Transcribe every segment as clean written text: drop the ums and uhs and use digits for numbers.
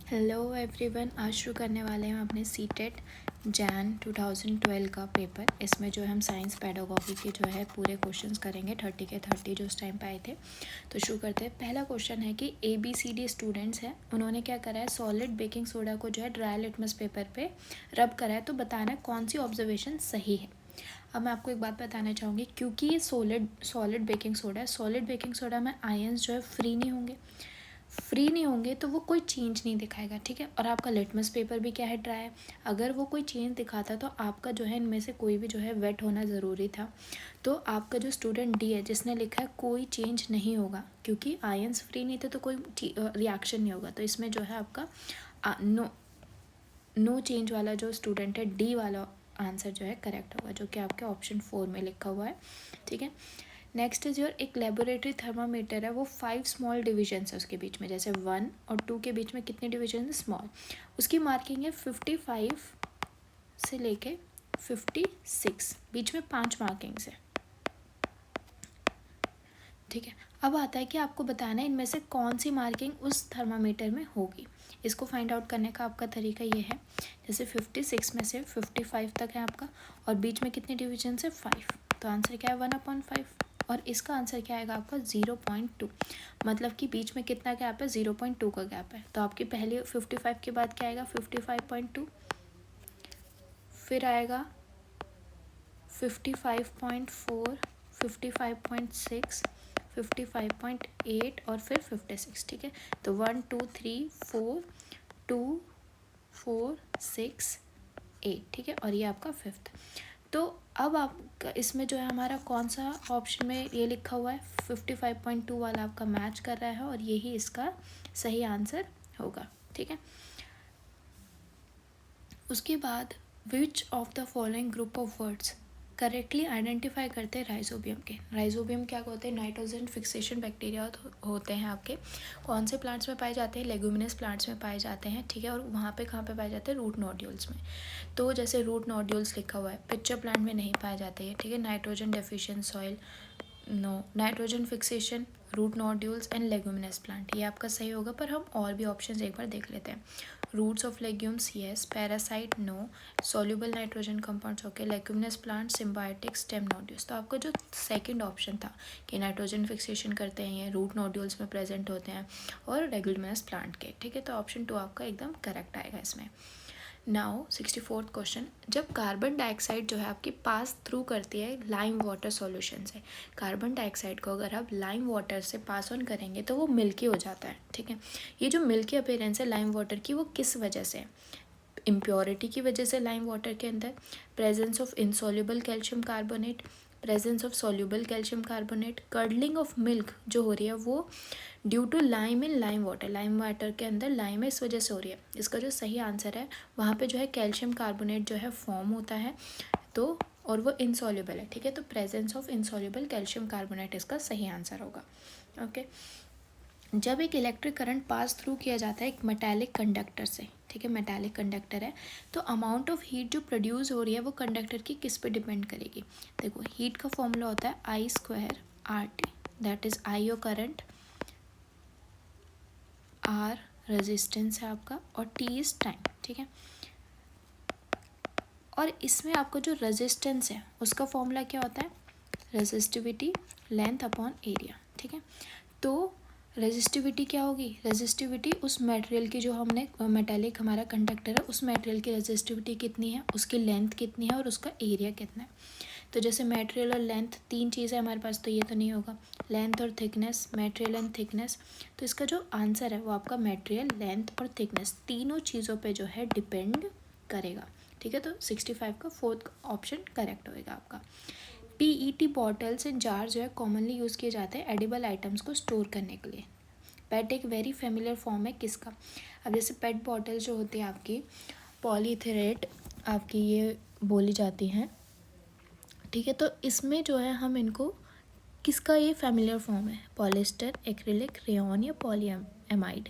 Hello everyone, आज शुरू करने वाले हैं हम अपने सीटेट जैन 2012 का पेपर। इसमें जो है हम साइंस पेडागोगी के जो है पूरे क्वेश्चंस करेंगे, 30 के 30 जो उस टाइम पे आए थे। तो शुरू करते हैं। पहला क्वेश्चन है कि ABCD स्टूडेंट्स हैं, उन्होंने क्या करा है, सॉलिड बेकिंग सोडा को जो है ड्राई लिटमस पेपर पे रब करा है। तो बताना है कौन सी ऑब्जर्वेशन सही है। अब मैं आपको एक बात बताना चाहूँगी, क्योंकि ये सॉलिड बेकिंग सोडा है, सॉलिड बेकिंग सोडा में आयंस जो है फ्री नहीं होंगे तो वो कोई चेंज नहीं दिखाएगा, ठीक है। और आपका लिटमस पेपर भी क्या है, ड्राई है। अगर वो कोई चेंज दिखाता तो आपका जो है इनमें से कोई भी जो है वेट होना ज़रूरी था। तो आपका जो स्टूडेंट डी है जिसने लिखा है कोई चेंज नहीं होगा, क्योंकि आयंस फ्री नहीं थे तो कोई रिएक्शन नहीं होगा। तो इसमें जो है आपका नो चेंज वाला जो स्टूडेंट है, डी वाला आंसर जो है करेक्ट होगा, जो कि आपके ऑप्शन 4 में लिखा हुआ है, ठीक है। नेक्स्ट इज योर, एक लेबोरेटरी थर्मामीटर है, वो 5 स्मॉल डिविजन है उसके बीच में, जैसे 1 और 2 के बीच में कितने डिविजन है, स्मॉल। उसकी मार्किंग है 55 से लेके 56, बीच में 5 मार्किंग्स है, ठीक है। अब आता है कि आपको बताना है इनमें से कौन सी मार्किंग उस थर्मामीटर में होगी। इसको फाइंड आउट करने का आपका तरीका ये है, जैसे 56 में से 55 तक है आपका, और बीच में कितने डिविजन है, 5। तो आंसर क्या है, 1/5। और इसका आंसर क्या आएगा आपका, 0.2। मतलब कि बीच में कितना गैप है, 0.2 का गैप है। तो आपकी पहली 55 के बाद क्या आएगा, 55.2, फिर आएगा 55.4, 55.6, 55.8 और फिर 56, ठीक है। तो 1 2 3 4 2 4 6 8, ठीक है। और ये आपका 5th। तो अब आपका इसमें जो है हमारा कौन सा ऑप्शन में ये लिखा हुआ है, 55.2 वाला आपका मैच कर रहा है, और यही इसका सही आंसर होगा, ठीक है। उसके बाद विच of the following group of words correctly identify करते हैं राइजोबियम के। राइजोबियम क्या होते हैं, नाइट्रोजन फिक्सेशन बैक्टीरिया होते हैं आपके। कौन से प्लांट्स में पाए जाते हैं, लेगुमिनस प्लांट्स में पाए जाते हैं, ठीक है। और वहाँ पे कहाँ पे पाए जाते हैं, रूट नोड्यूल्स में। तो जैसे रूट नोड्यूल्स लिखा हुआ है, पिक्चर प्लांट में नहीं पाए जाते हैं, ठीक है। Nitrogen deficient soil, no. Nitrogen fixation, root nodules and leguminous plant, ये आपका सही होगा। पर हम और भी ऑप्शंस एक बार देख लेते हैं। Roots of legumes, yes. Parasite, no. Soluble nitrogen compounds, okay. Leguminous plant, symbiotic, stem nodules. तो आपका जो सेकंड ऑप्शन था कि नाइट्रोजन फिक्सेशन करते हैं, ये रूट नोड्यूल्स में प्रेजेंट होते हैं और लेगुमिनस प्लांट के, ठीक है। तो ऑप्शन 2 आपका एकदम करेक्ट आएगा इसमें। नाउ 64th क्वेश्चन, जब कार्बन डाइऑक्साइड जो है आपकी पास थ्रू करती है लाइम वाटर सॉल्यूशन से, कार्बन डाइऑक्साइड को अगर आप लाइम वाटर से पास ऑन करेंगे तो वो मिल्की हो जाता है, ठीक है। ये जो मिल्की अपीयरेंस है लाइम वाटर की, वो किस वजह से है, इम्प्योरिटी की वजह से लाइम वाटर के अंदर, presence of insoluble calcium carbonate, presence of soluble calcium carbonate, curdling of milk जो हो रही है वो due to lime in lime water के अंदर लाइम है, इस वजह से हो रही है। इसका जो सही आंसर है, वहाँ पे जो है कैल्शियम कार्बोनेट जो है फॉर्म होता है, तो और वो इनसॉल्युबल है, ठीक है। तो presence of insoluble calcium carbonate इसका सही आंसर होगा, ओके। जब एक इलेक्ट्रिक करंट पास थ्रू किया जाता है एक मेटालिक कंडक्टर से, ठीक है, मेटालिक कंडक्टर है, तो अमाउंट ऑफ हीट जो प्रोड्यूस हो रही है वो कंडक्टर की किस पे डिपेंड करेगी। देखो, हीट का फॉर्मूला होता है I²RT, that is I your current, R resistance है आपका, और T इज टाइम, ठीक है। और इसमें आपका जो रेजिस्टेंस है उसका फॉर्मूला क्या होता है, रेजिस्टिविटी लेंथ अपॉन एरिया, ठीक है। तो रेजिस्टिविटी क्या होगी, रेजिस्टिविटी उस मटेरियल की, जो हमने मेटालिक हमारा कंडक्टर है उस मटेरियल की रेजिस्टिविटी कितनी है, उसकी लेंथ कितनी है और उसका एरिया कितना है। तो जैसे मटेरियल और लेंथ तीन चीज़ है हमारे पास, तो ये तो नहीं होगा, लेंथ और थिकनेस, मटेरियल एंड थिकनेस। तो इसका जो आंसर है वो आपका मटेरियल, लेंथ और थिकनेस तीनों चीज़ों पे जो है डिपेंड करेगा, ठीक है। तो 65 का 4th ऑप्शन करेक्ट होएगा आपका। PET बॉटल्स एंड जार जो है कॉमनली यूज़ किए जाते हैं एडिबल आइटम्स को स्टोर करने के लिए। पेट एक वेरी फेमिलियर फॉर्म है किसका। अब जैसे पेट बॉटल जो होती है आपकी, पॉलीथेरेट आपकी ये बोली जाती हैं, ठीक है। तो इसमें जो है हम इनको, किसका ये फेमिलियर फॉर्म है, पॉलिस्टर, एक्रिलिक, रेयॉन या पॉलीएमाइड।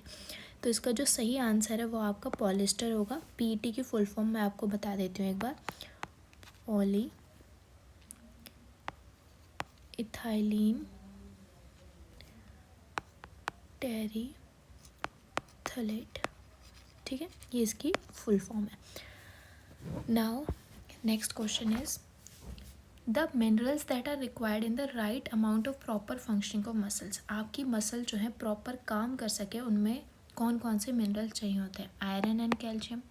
तो इसका जो सही आंसर है वो आपका पॉलिस्टर होगा। PET की फुल फॉर्म मैं आपको बता देती हूँ एक बार, पॉली इथाइलीन टेरीथलेट, ठीक है, ये इसकी फुल फॉर्म है. Now next question is the minerals that are required in the right amount of proper functioning of muscles. आपकी मसल जो है प्रॉपर काम कर सके उनमें कौन कौन से मिनरल चाहिए होते हैं? Iron and calcium,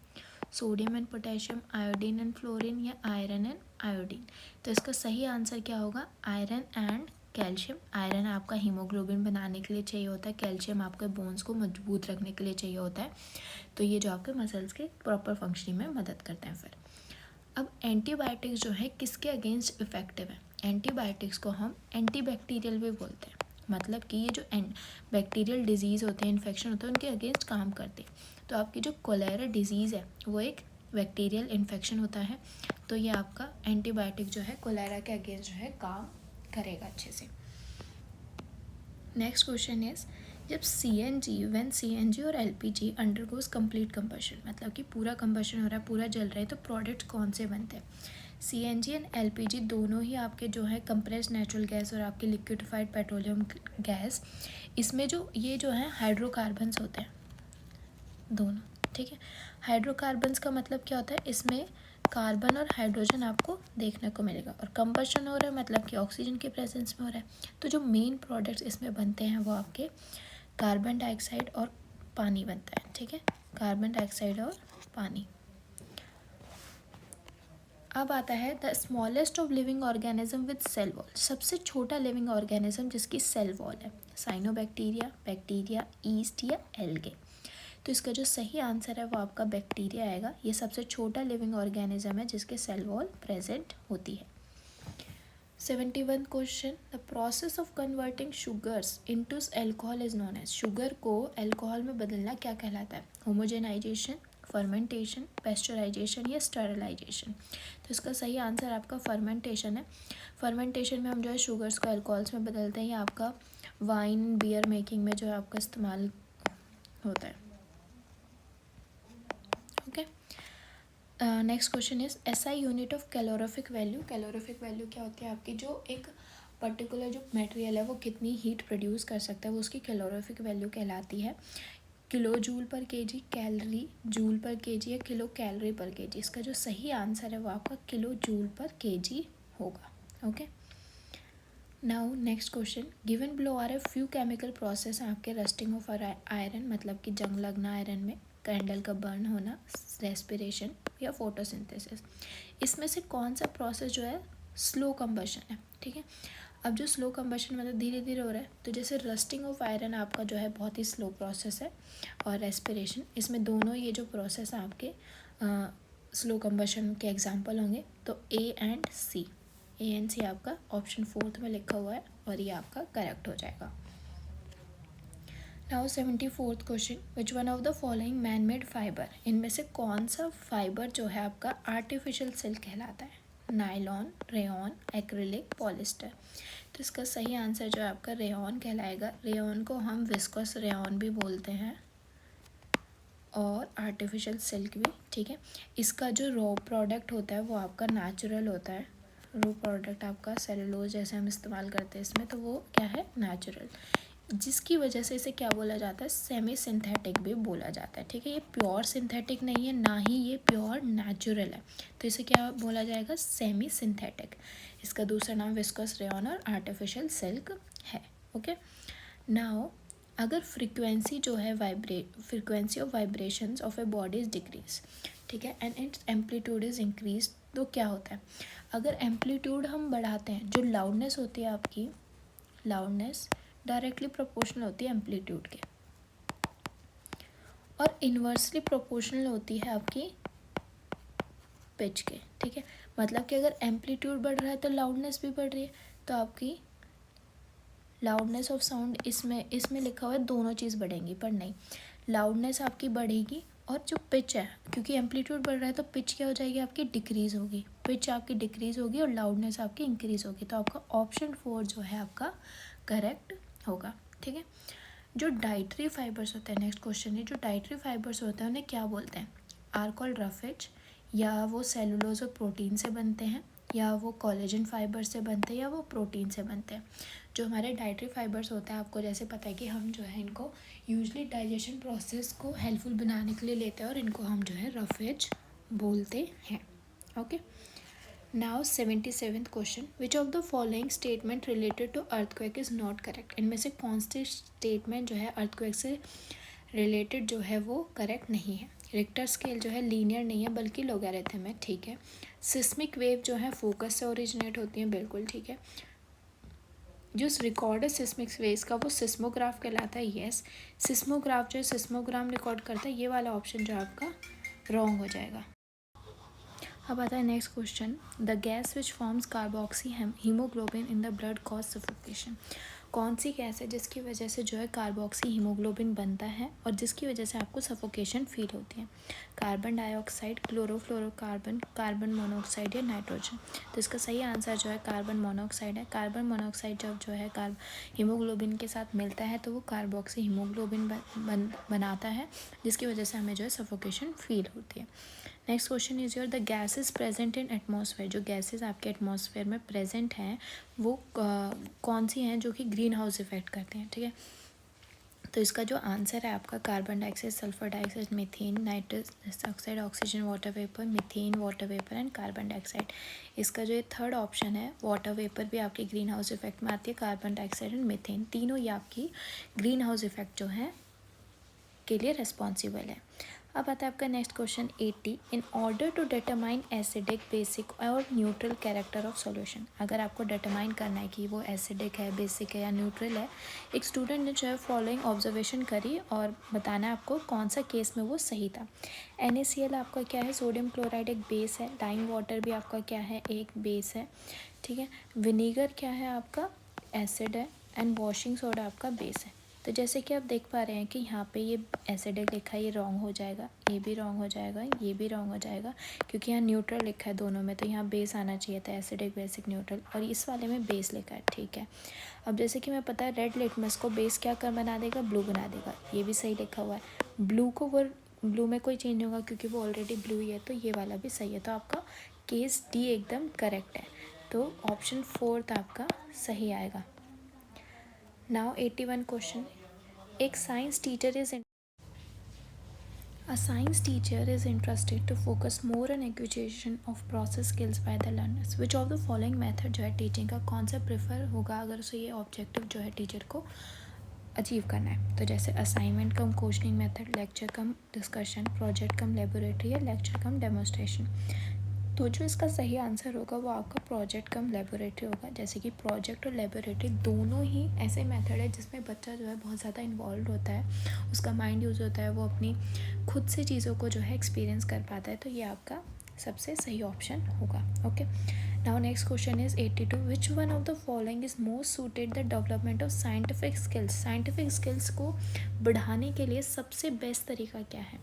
sodium and potassium, iodine and fluorine या आयरन एंड आयोडीन. तो इसका सही आंसर क्या होगा? Iron and calcium. आयरन आपका हीमोग्लोबिन बनाने के लिए चाहिए होता है, कैल्शियम आपके बोन्स को मजबूत रखने के लिए चाहिए होता है. तो ये जो आपके मसल्स के प्रॉपर फंक्शनिंग में मदद करते हैं. फिर अब एंटीबायोटिक्स जो है किसके अगेंस्ट इफेक्टिव है? एंटीबायोटिक्स को हम एंटीबैक्टीरियल भी बोलते हैं. मतलब कि ये जो बैक्टीरियल डिजीज़ होते हैं, इन्फेक्शन होते हैं, उनके अगेंस्ट काम करते हैं. तो आपकी जो कोलेरा डिजीज़ है वो एक बैक्टीरियल इन्फेक्शन होता है. तो ये आपका एंटीबायोटिक जो है कोलेरा के अगेंस्ट जो है काम करेगा अच्छे से. नेक्स्ट क्वेश्चन इज जब व्हेन CNG और LPG अंडरगोज कंप्लीट कंबशन, मतलब कि पूरा कंबशन हो रहा है, पूरा जल रहा है, तो प्रोडक्ट्स कौन से बनते हैं? CNG एंड LPG दोनों ही आपके जो है कंप्रेस्ड नेचुरल गैस और आपके लिक्विडिफाइड पेट्रोलियम गैस, इसमें जो ये जो है हाइड्रोकार्बन्स होते हैं दोनों. ठीक है, हाइड्रोकार्बन्स का मतलब क्या होता है? इसमें कार्बन और हाइड्रोजन आपको देखने को मिलेगा. और कंबशन हो रहा है मतलब कि ऑक्सीजन के प्रेजेंस में हो रहा है. तो जो मेन प्रोडक्ट्स इसमें बनते हैं वो आपके कार्बन डाइऑक्साइड और पानी बनता है. ठीक है, कार्बन डाइऑक्साइड और पानी. अब आता है the smallest of living organism with cell wall. सबसे छोटा लिविंग ऑर्गेनिज्म जिसकी सेल वॉल है, साइनोबैक्टीरिया, बैक्टीरिया, ईस्ट या एल्गे. तो इसका जो सही आंसर है वो आपका बैक्टीरिया आएगा. ये सबसे छोटा लिविंग ऑर्गेनिज्म है जिसके सेल वॉल प्रेजेंट होती है. 71 question the process of converting sugars into alcohol is known as. Sugar को एल्कोहल में बदलना क्या कहलाता है? होमोजेनाइजेशन, फर्मेंटेशन, पेस्चराइजेशन या स्टेरिलाइजेशन. तो इसका सही आंसर आपका फर्मेंटेशन है. फर्मेंटेशन में हम जो है शुगर्स को अल्कोहल्स में बदलते हैं. ये आपका वाइन बियर मेकिंग में जो है आपका इस्तेमाल होता है. Okay, next question is SI unit of calorific value. Calorific value क्या होती है आपकी? जो एक पर्टिकुलर जो मटेरियल है वो कितनी हीट प्रोड्यूस कर सकता है वो उसकी कैलोरीफिक वैल्यू कहलाती है. Kilo joule per KG, calorie joule per KG या किलो कैलोरी पर केजी. इसका जो सही आंसर है वो आपका किलो जूल पर केजी होगा. Okay, now next question given below are a few chemical process आपके रस्टिंग ऑफ आयरन, मतलब कि जंग लगना आयरन में, कैंडल का बर्न होना, रेस्पिरेशन या फोटोसिंथेसिस. इसमें से कौन सा प्रोसेस जो है स्लो कंबशन है? ठीक है, अब जो स्लो कंबशन मतलब धीरे धीरे हो रहा है, तो जैसे रस्टिंग ऑफ आयरन आपका जो है बहुत ही स्लो प्रोसेस है, और रेस्पिरेशन, इसमें दोनों ये जो प्रोसेस हैं आपके स्लो कंबशन के एग्जांपल होंगे. तो A एंड C आपका ऑप्शन 4 में लिखा हुआ है और ये आपका करेक्ट हो जाएगा. Now 74th question which one of the following man made fibre. इनमें से कौन सा फाइबर जो है आपका आर्टिफिशियल सिल्क कहलाता है? Nylon, rayon, acrylic, polyester. तो इसका सही आंसर जो है आपका रेयॉन कहलाएगा. रेयॉन को हम विस्कोस रेयॉन भी बोलते हैं और आर्टिफिशियल सिल्क भी. ठीक है, इसका जो रॉ प्रोडक्ट होता है वो आपका नेचुरल होता है. रॉ प्रोडक्ट आपका सेलुलोज जैसे हम इस्तेमाल करते हैं इसमें, तो वो क्या है? नेचुरल, जिसकी वजह से इसे क्या बोला जाता है? सेमी सिंथेटिक भी बोला जाता है. ठीक है, ये प्योर सिंथेटिक नहीं है, ना ही ये प्योर नेचुरल है. तो इसे क्या बोला जाएगा? Semi synthetic. इसका दूसरा नाम विस्कोस रेयॉन और आर्टिफिशियल सिल्क है. ओके, नाउ अगर फ्रीक्वेंसी जो है frequency of vibrations of a body is decrease, ठीक है, and it's amplitude is increase, तो क्या होता है? अगर एम्पलीट्यूड हम बढ़ाते हैं, जो लाउडनेस होती है आपकी, लाउडनेस डायरेक्टली प्रोपोर्शनल होती है एम्पलीट्यूड के, और इन्वर्सली प्रोपोर्शनल होती है आपकी पिच के. ठीक है, मतलब कि अगर एम्पलीट्यूड बढ़ रहा है तो लाउडनेस भी बढ़ रही है. तो आपकी लाउडनेस ऑफ साउंड इसमें लिखा हुआ है दोनों चीज़ बढ़ेंगी, पर नहीं, लाउडनेस आपकी बढ़ेगी और जो पिच है, क्योंकि एम्पलीट्यूड बढ़ रहा है तो पिच क्या हो जाएगी आपकी? डिक्रीज़ होगी. पिच आपकी डिक्रीज़ होगी और लाउडनेस आपकी इंक्रीज़ होगी. तो आपका ऑप्शन 4 जो है आपका करेक्ट होगा. ठीक है, जो डाइटरी फाइबर्स होते हैं, नेक्स्ट क्वेश्चन है, जो डाइटरी फाइबर्स होते हैं उन्हें क्या बोलते हैं? आर कॉल्ड रफेज, या वो सेलुलोज और प्रोटीन से बनते हैं, या वो कोलेजन फाइबर से बनते हैं, या वो प्रोटीन से बनते हैं. जो हमारे डाइटरी फाइबर्स होते हैं, आपको जैसे पता है कि हम जो है इनको यूजली डाइजेशन प्रोसेस को हेल्पफुल बनाने के लिए लेते हैं और इनको हम जो है रफेज बोलते हैं. Okay. Now 77th question, which of the following statement related to earthquake is not correct. इनमें से कौन सी स्टेटमेंट जो है अर्थक्वेक से रिलेटेड जो है वो करेक्ट नहीं है. रिक्टर स्केल जो है लीनियर नहीं है बल्कि लोगैरिथम है. ठीक है. सिस्मिक वेव जो है फोकस से ओरिजिनेट होती है. बिल्कुल ठीक है. जो रिकॉर्ड है सिस्मिक वेव्स का वो सिस्मोग्राफ कहलाता है. यस. सिस्मोग्राफ जो है सिस्मोग्राम रिकॉर्ड करता है. ये वाला ऑप्शन जो आपका रॉन्ग हो जाएगा. अब आता है next question, the gas which forms carboxy haemoglobin in the blood cause suffocation. कौन सी गैस है जिसकी वजह से जो है कार्बोक्सी हीमोग्लोबिन बनता है और जिसकी वजह से आपको सफोकेशन फील होती है. Carbon dioxide, chlorofluorocarbon, carbon monoxide या नाइट्रोजन. तो इसका सही आंसर जो है कार्बन मोनोऑक्साइड है. कार्बन मोनोऑक्साइड जब जो है हीमोग्लोबिन के साथ मिलता है तो वो कार्बोक्सी हीमोग्लोबिन बनाता है जिसकी वजह से हमें जो है सफोकेशन फील होती है. Next question is your, the gases present in atmosphere. जो गैसेस आपके एटमॉस्फेयर में प्रेजेंट हैं वो कौन सी हैं जो कि ग्रीन हाउस इफेक्ट करते हैं. ठीक है. तो इसका जो आंसर है आपका carbon dioxide, sulphur dioxide, methane, nitrous oxide, oxygen, water vapour, methane water vapour and carbon dioxide. इसका जो ये थर्ड ऑप्शन है वाटर वेपर भी आपके ग्रीन हाउस इफेक्ट में आती है. कार्बन डाइऑक्साइड एंड मीथेन तीनों ही आपकी ग्रीन हाउस इफेक्ट जो है के लिए रिस्पॉन्सिबल है. अब आता है आपका next question 80, in order to determine acidic, basic और न्यूट्रल कैरेक्टर ऑफ सॉल्यूशन. अगर आपको डिटरमाइन करना है कि वो एसिडिक है, बेसिक है या न्यूट्रल है, एक स्टूडेंट ने जो है फॉलोइंग ऑब्जर्वेशन करी और बताना है आपको कौन सा केस में वो सही था. NaCl आपका क्या है, सोडियम क्लोराइड एक बेस है. लाइम वाटर भी आपका क्या है, एक बेस है. ठीक है. विनीगर क्या है आपका, एसिड है. एंड वॉशिंग सोडा आपका बेस है. तो जैसे कि आप देख पा रहे हैं कि यहाँ पे ये एसिडिक लिखा है, ये रॉन्ग हो जाएगा, ये भी रॉन्ग हो जाएगा, ये भी रॉन्ग हो जाएगा क्योंकि यहाँ न्यूट्रल लिखा है दोनों में. तो यहाँ बेस आना चाहिए था, एसिडिक, बेसिक, न्यूट्रल, और इस वाले में बेस लिखा है. ठीक है. अब जैसे कि मैं पता है रेड लिटमस को बेस क्या कर बना देगा, ब्लू बना देगा. ये भी सही लिखा हुआ है. ब्लू को वो ब्लू में कोई चेंज होगा क्योंकि वो ऑलरेडी ब्लू ही है. तो ये वाला भी सही है. तो आपका केस डी एकदम करेक्ट है. तो ऑप्शन 4 आपका सही आएगा. नाउ 81 क्वेश्चन, एक science teacher is A science teacher is interested to focus more on acquisition of process skills by the learners. Which of the following method जो है टीचिंग का कौन सा प्रेफर होगा अगर उसे ये ऑब्जेक्टिव जो है टीचर को अचीव करना है. तो जैसे असाइनमेंट कम क्वेश्चनिंग मेथड, लेक्चर कम डिस्कशन, प्रोजेक्ट कम लेबोरेटरी या लेक्चर कम डेमोन्स्ट्रेशन. तो जो इसका सही आंसर होगा वो आपका प्रोजेक्ट कम लेबोरेटरी होगा. जैसे कि प्रोजेक्ट और लेबोरेटरी दोनों ही ऐसे मेथड है जिसमें बच्चा जो है बहुत ज़्यादा इन्वॉल्व होता है, उसका माइंड यूज़ होता है, वो अपनी खुद से चीज़ों को जो है एक्सपीरियंस कर पाता है. तो ये आपका सबसे सही ऑप्शन होगा. Okay. Now next question is 82, which one of the following is most suited the development of scientific skills. Scientific skills को बढ़ाने के लिए सबसे बेस्ट तरीका क्या है.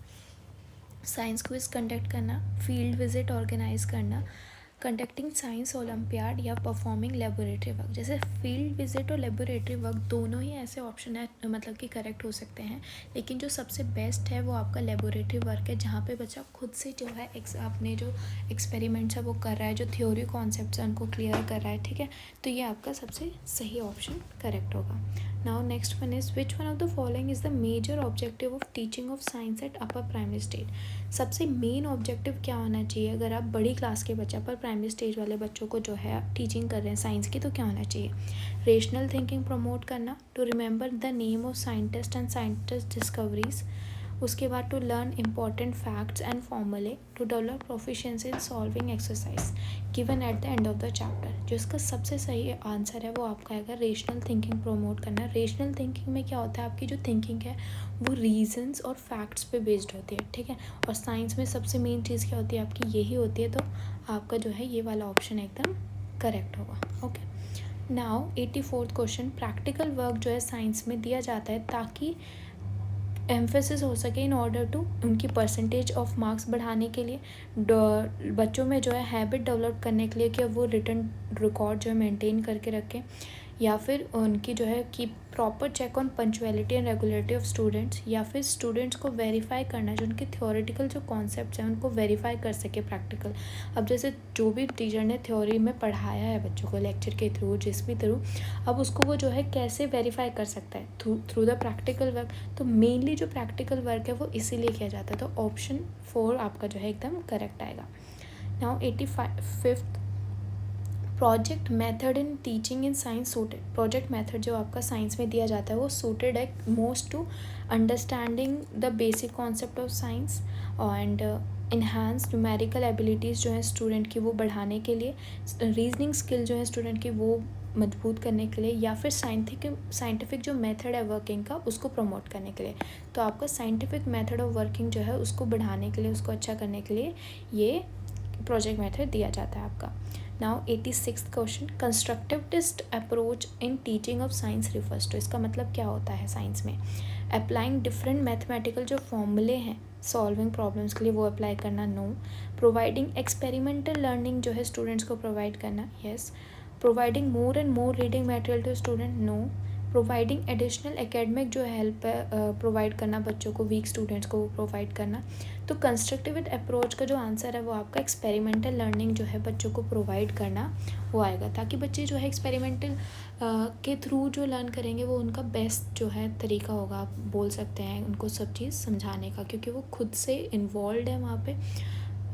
साइंस क्विज कंडक्ट करना, फील्ड विजिट ऑर्गेनाइज करना, कंडक्टिंग साइंस ओलंपियाड या परफॉर्मिंग लेबोरेटरी वर्क. जैसे फील्ड विजिट और लेबोरेटरी वर्क दोनों ही ऐसे ऑप्शन है मतलब कि करेक्ट हो सकते हैं, लेकिन जो सबसे बेस्ट है वो आपका लेबोरेटरी वर्क है जहाँ पे बच्चा खुद से जो है अपने जो एक्सपेरिमेंट्स है वो कर रहा है, जो थ्योरी कॉन्सेप्ट्स हैं उनको क्लियर कर रहा है. ठीक है. तो ये आपका सबसे सही ऑप्शन करेक्ट होगा. Now next one is, which one of the following is the major objective of teaching of science at upper primary stage. सबसे मेन ऑब्जेक्टिव क्या होना चाहिए अगर आप बड़ी क्लास के बच्चे पर प्राइमरी स्टेज वाले बच्चों को जो है आप टीचिंग कर रहे हैं साइंस की, तो क्या होना चाहिए. रेशनल थिंकिंग प्रमोट करना, to remember the name of scientist and scientist discoveries. उसके बाद to learn important facts and formulae, to develop proficiency in solving exercise given at the end of the chapter. जो इसका सबसे सही answer है वो आपका आएगा रेशनल थिंकिंग प्रमोट करना. रेशनल थिंकिंग में क्या होता है, आपकी जो थिंकिंग है वो रीजंस और फैक्ट्स पे बेस्ड होती है. ठीक है. और साइंस में सबसे मेन चीज़ क्या होती है आपकी, यही होती है. तो आपका जो है ये वाला ऑप्शन एकदम करेक्ट होगा. Okay. Now 84th question, practical work जो है साइंस में दिया जाता है ताकि एम्फेसिस हो सके इन ऑर्डर टू उनकी परसेंटेज ऑफ मार्क्स बढ़ाने के लिए, बच्चों में जो है हैबिट डेवलप करने के लिए कि वो रिटन रिकॉर्ड जो है मेंटेन करके रखें, या फिर उनकी जो है कि proper check on punctuality and regularity of students, या फिर स्टूडेंट्स को वेरीफाई करना, जो उनके थ्योरेटिकल जो कॉन्सेप्ट्स हैं उनको वेरीफाई कर सके प्रैक्टिकल। अब जैसे जो भी टीचर ने थ्योरी में पढ़ाया है बच्चों को लेक्चर के थ्रू, जिस भी थ्रू, अब उसको वो जो है कैसे वेरीफाई कर सकता है थ्रू द प्रैक्टिकल वर्क। तो मेनली जो प्रैक्टिकल वर्क है वो इसीलिए किया जाता है। तो ऑप्शन 4 आपका जो है एकदम करेक्ट आएगा। Now 85th, project method in teaching in science suited. Project method जो आपका साइंस में दिया जाता है वो सूटेड है most to understanding the basic concept of science and enhance numerical abilities जो है स्टूडेंट की वो बढ़ाने के लिए, रीजनिंग स्किल जो है स्टूडेंट की वो मजबूत करने के लिए, या फिर साइंटिफिक जो मेथड है वर्किंग का उसको प्रमोट करने के लिए। तो आपका साइंटिफिक मेथड ऑफ वर्किंग जो है उसको बढ़ाने के लिए, उसको अच्छा करने के लिए ये प्रोजेक्ट मेथड दिया जाता है आपका। Now 86th question, constructivist approach in teaching of science refers to. इसका मतलब क्या होता है साइंस में? अप्लाइंग डिफरेंट मैथमेटिकल जो फॉर्मूले हैं सॉल्विंग प्रॉब्लम्स के लिए वो अप्लाई करना, नो। प्रोवाइडिंग एक्सपेरिमेंटल लर्निंग जो है स्टूडेंट्स को प्रोवाइड करना, yes. Providing more and more reading material to student, no. Providing additional academic जो हेल्प प्रोवाइड करना बच्चों को, वीक स्टूडेंट्स को प्रोवाइड करना। तो कंस्ट्रक्टिव अप्रोच का जो आंसर है वो आपका एक्सपेरिमेंटल लर्निंग जो है बच्चों को प्रोवाइड करना वो आएगा, ताकि बच्चे जो है एक्सपेरिमेंटल के थ्रू जो लर्न करेंगे वो उनका बेस्ट जो है तरीका होगा, आप बोल सकते हैं उनको सब चीज़ समझाने का, क्योंकि वो खुद से इन्वॉल्व है वहाँ पे।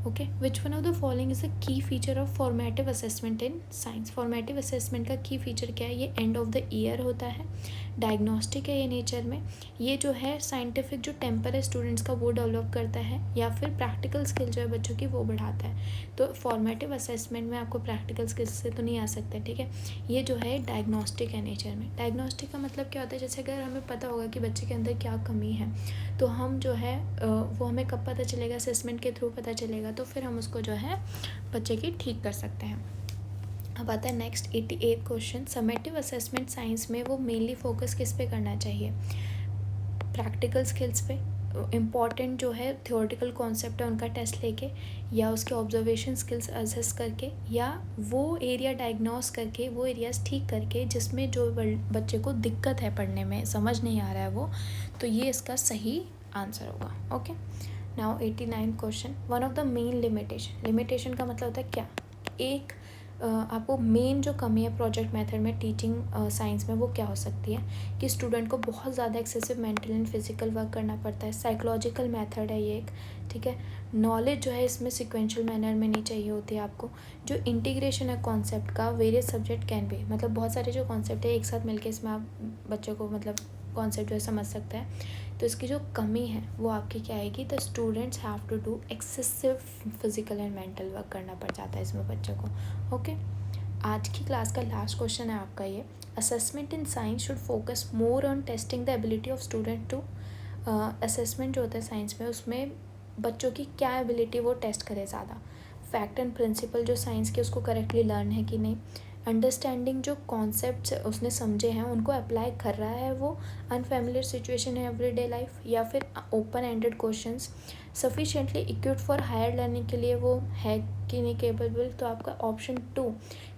Okay, which one of the following is a key feature of formative assessment in science. Formative assessment का की फीचर क्या है? ये एंड ऑफ द ईयर होता है, डायग्नोस्टिक है ये नेचर में, ये जो है साइंटिफिक जो टेम्पर है स्टूडेंट्स का वो डेवलप करता है, या फिर प्रैक्टिकल स्किल जो है बच्चों की वो बढ़ाता है। तो फॉर्मेटिव असेसमेंट में आपको प्रैक्टिकल स्किल्स से तो नहीं आ सकते, ठीक है। ये जो है डायग्नोस्टिक है नेचर में। डायग्नोस्टिक का मतलब क्या होता है? जैसे अगर हमें पता होगा कि बच्चे के अंदर क्या कमी है, तो हम जो है वो हमें कब पता चलेगा? असेसमेंट के थ्रू पता चलेगा, तो फिर हम उसको जो है बच्चे की ठीक कर सकते हैं। अब आता है next 88 question, summative assessment science में वो मेनली फोकस किस पे करना चाहिए? प्रैक्टिकल स्किल्स पे, इम्पॉर्टेंट जो है थियोरेटिकल कॉन्सेप्ट है उनका टेस्ट लेके, या उसके ऑब्जर्वेशन स्किल्स असेस करके, या वो एरिया डायग्नोस करके, वो एरियाज ठीक करके जिसमें जो बच्चे को दिक्कत है पढ़ने में, समझ नहीं आ रहा है वो, तो ये इसका सही आंसर होगा। Okay, now 89 question, one of the main limitation. Limitation का मतलब होता है क्या? एक आपको मेन जो कमी है प्रोजेक्ट मेथड में टीचिंग साइंस में वो क्या हो सकती है? कि स्टूडेंट को बहुत ज़्यादा excessive mental and physical work करना पड़ता है, साइकोलॉजिकल मेथड है ये एक, ठीक है। नॉलेज जो है इसमें सिक्वेंशियल मैनर में नहीं चाहिए होती है आपको। जो इंटीग्रेशन है कॉन्सेप्ट का, वेरियस सब्जेक्ट कैन बी, मतलब बहुत सारे जो कॉन्सेप्ट है एक साथ मिलके इसमें आप बच्चों को मतलब कॉन्सेप्ट जो है समझ सकता है। तो इसकी जो कमी है वो आपकी क्या आएगी? The students have to do excessive physical and mental work करना पड़ जाता है इसमें बच्चों को। ओके, आज की क्लास का लास्ट क्वेश्चन है आपका ये, assessment in science should focus more on testing the ability of student to. Assessment जो होता है साइंस में उसमें बच्चों की क्या एबिलिटी वो टेस्ट करे ज़्यादा, फैक्ट एंड प्रिंसिपल जो साइंस के उसको करेक्टली लर्न है कि नहीं, अंडरस्टैंडिंग जो कॉन्सेप्ट्स उसने समझे हैं उनको अप्लाई कर रहा है वो, अनफेमिलियर सिचुएशन है एवरीडे लाइफ, या फिर open ended questions, sufficiently equipped for higher learning के लिए वो है कि नहीं केपेबल। तो आपका ऑप्शन 2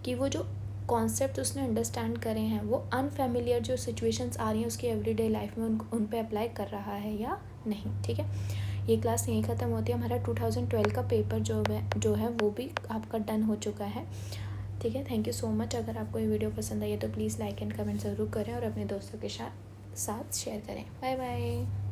कि वो जो कॉन्सेप्ट उसने अंडरस्टैंड करे हैं वो अनफेमिलियर जो सिचुएशंस आ रही हैं उसकी एवरीडे लाइफ में उन पे अप्लाई कर रहा है या नहीं, ठीक है। ये क्लास यहीं ख़त्म होती है। हमारा 2012 का पेपर जो है वो भी आपका डन हो चुका है, ठीक है। Thank you so much. अगर आपको ये वीडियो पसंद आई है तो प्लीज़ लाइक एंड कमेंट ज़रूर करें और अपने दोस्तों के साथ शेयर करें। Bye bye.